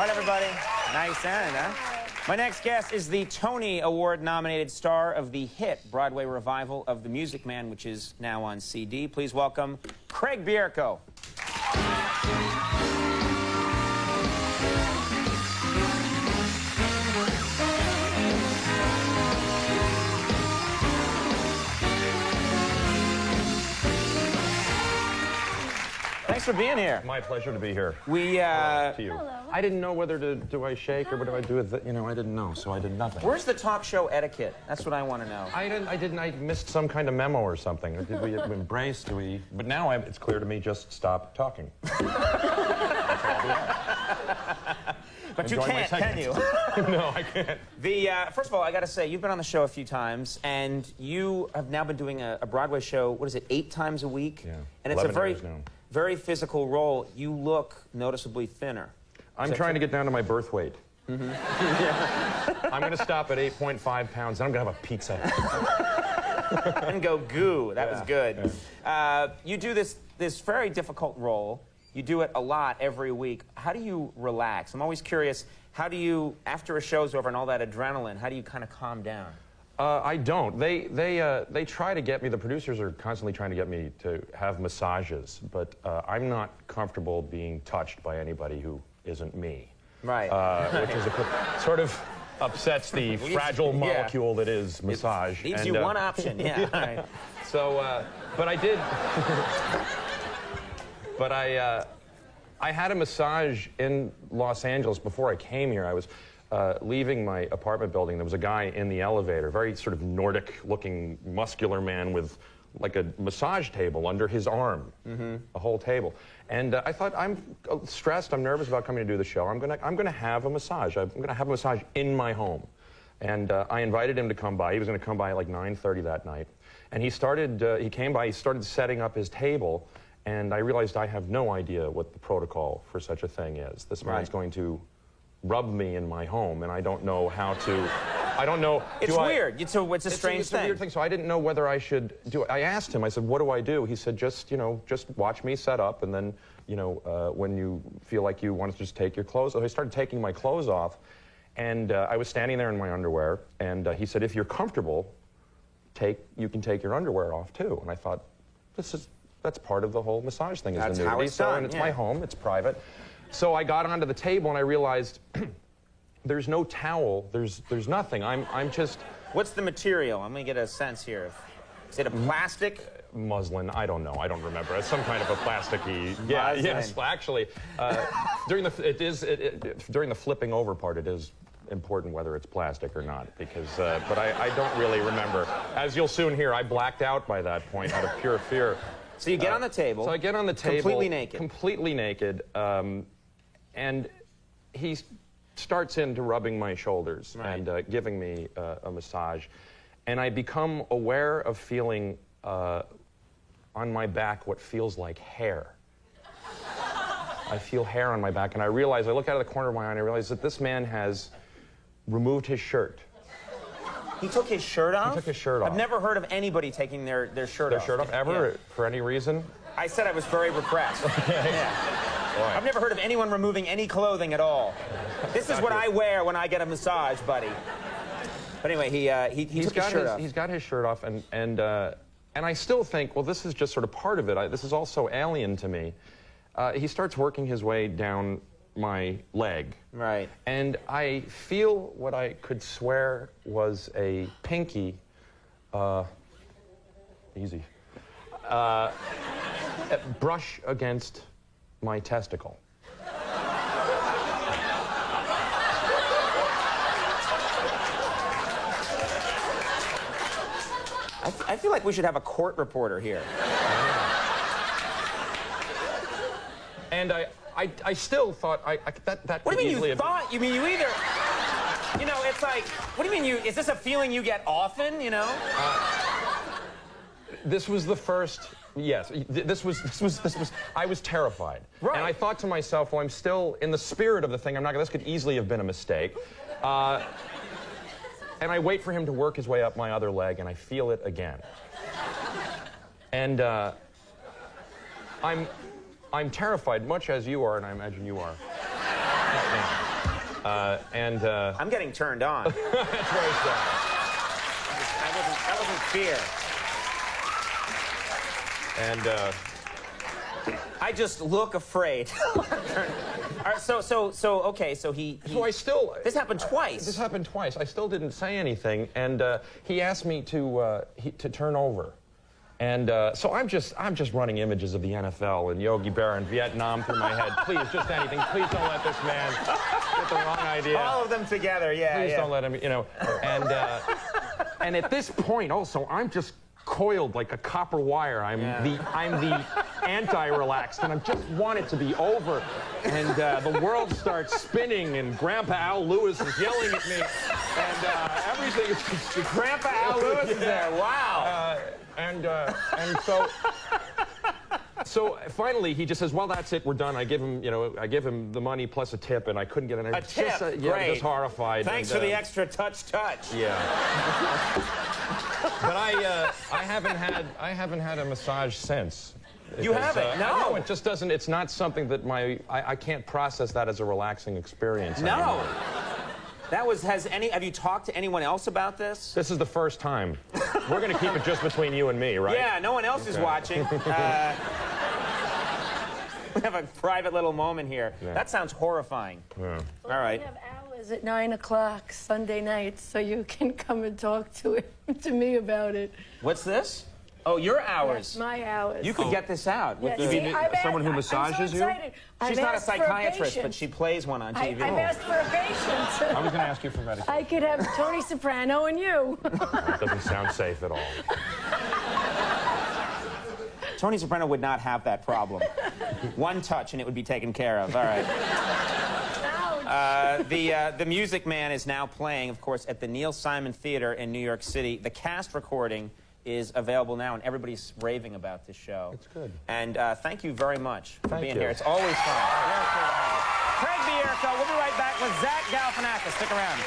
All right, everybody. Nice end, huh? My next guest is the Tony Award-nominated star of the hit Broadway revival of The Music Man, which is now on CD. Please welcome Craig Bierko. Thanks for being here. My pleasure to be here. To you. Hello. I didn't know whether to do I shake or what do I do with it. You know, I didn't know, so I did nothing. Where's the talk show etiquette? That's what I want to know. I missed some kind of memo or something. Did we embrace? Do we? But now it's clear to me. Just stop talking. But you can't, can you? No, I can't. First of all, I got to say, you've been on the show a few times, and you have now been doing a Broadway show, what is it, 8 times a week? Yeah, and it's a very physical role. You look noticeably thinner. I'm trying to get down to my birth weight. Mm-hmm. Yeah. I'm going to stop at 8.5 pounds, and I'm going to have a pizza. And go goo. That was good. Yeah. You do this very difficult role. You do it a lot every week. How do you relax? I'm always curious, how do you, after a show's over and all that adrenaline, how do you kind of calm down? I don't. They try to get me, the producers are constantly trying to get me to have massages, but I'm not comfortable being touched by anybody who isn't me. Right. Which is sort of upsets the fragile molecule that is massage. It leaves you one option, yeah. Right. So, but I did, but I had a massage in Los Angeles before I came here. I was leaving my apartment building. There was a guy in the elevator, very sort of Nordic-looking, muscular man with like a massage table under his arm, a whole table. And I thought, I'm stressed, I'm nervous about coming to do the show. I'm gonna have a massage. I'm gonna have a massage in my home. And I invited him to come by. He was gonna come by at like 9:30 that night. And he came by, he started setting up his table, and I realized I have no idea what the protocol for such a thing is. This man's going to rub me in my home, and I don't know how to. I don't know. It's weird. It's a strange thing. It's a weird thing. So I didn't know whether I should do it. I asked him. I said, "What do I do?" He said, "Just watch me set up, and then when you feel like you want to just take your clothes." So I started taking my clothes off, and I was standing there in my underwear, and he said, "If you're comfortable, you can take your underwear off too." And I thought, that's part of the whole massage thing. That's the nudity. how it's done. And it's my home. It's private. So I got onto the table and I realized there's no towel. There's nothing. I'm just. What's the material? I'm gonna get a sense here. Is it a plastic? Muslin. I don't know. I don't remember. It's some kind of a plasticky. Yeah. Muslin. Yes. Actually, during the flipping over part, it is important whether it's plastic or not, because. But I don't really remember. As you'll soon hear, I blacked out by that point out of pure fear. So you get on the table. So I get on the table. Completely naked. Completely naked. And he starts into rubbing my shoulders and giving me a massage. And I become aware of feeling on my back what feels like hair. I feel hair on my back, and I look out of the corner of my eye, and I realize that this man has removed his shirt. He took his shirt off? He took his shirt off. I've never heard of anybody taking their shirt off. Their shirt off, ever, for any reason? I said I was very repressed. Yeah. I've never heard of anyone removing any clothing at all. This is what I wear when I get a massage, buddy. But anyway, he took his shirt off. He's got his shirt off, and I still think, well, this is just sort of part of it. This is all so alien to me. He starts working his way down my leg. Right. And I feel what I could swear was a pinky, brush against my testicle. I feel like we should have a court reporter here. And I still thought that What do you mean you thought? You mean you either... it's like, what do you mean is this a feeling you get often, This was the first, yes, I was terrified. Right. And I thought to myself, well, I'm still in the spirit of the thing, this could easily have been a mistake. And I wait for him to work his way up my other leg, and I feel it again. And I'm terrified, much as you are, and I imagine you are. I'm getting turned on. That's very sad. That wasn't fear. And I just look afraid. All right, okay, so so I still... This happened twice. This happened twice. I still didn't say anything, and he asked me to turn over. And so I'm just running images of the NFL and Yogi Berra and Vietnam through my head. Please, just anything. Please don't let this man get the wrong idea. All of them together, yeah. Please don't let him, you know. And at this point, also, I'm just coiled like a copper wire. I'm the anti-relaxed, and I just want it to be over. And the world starts spinning, and Grandpa Al Lewis is yelling at me, and everything is just... Grandpa Al Lewis is there. Wow. And so finally he just says, "Well, that's it. We're done." I give him, I give him the money plus a tip, and I couldn't get a tip. Just, Great. Just horrified. Thanks for the extra touch. Yeah. But I haven't had a massage since. You haven't? No. No, it just doesn't. It's not something that I can't process that as a relaxing experience. No. Anymore. Have you talked to anyone else about this? This is the first time. We're going to keep it just between you and me, right? Yeah, no one else is watching. We have a private little moment here. Yeah. That sounds horrifying. Yeah. All right. We have hours at 9 o'clock Sunday nights, so you can come and talk to me about it. What's this? Oh, your hours. That's my hours. You could get this out. Yeah, With someone who massages you? She's not a psychiatrist, but she plays one on TV. I've asked for a patient. I was going to ask you for medication. I could have Tony Soprano and you. That doesn't sound safe at all. Tony Soprano would not have that problem. One touch and it would be taken care of. All right. The Music Man is now playing, of course, at the Neil Simon Theater in New York City. The cast recording is available now, and everybody's raving about this show. It's good. And thank you very much for being you. here. It's always fun. Craig Bierko. We'll be right back with Zach Galifianakis. Stick around.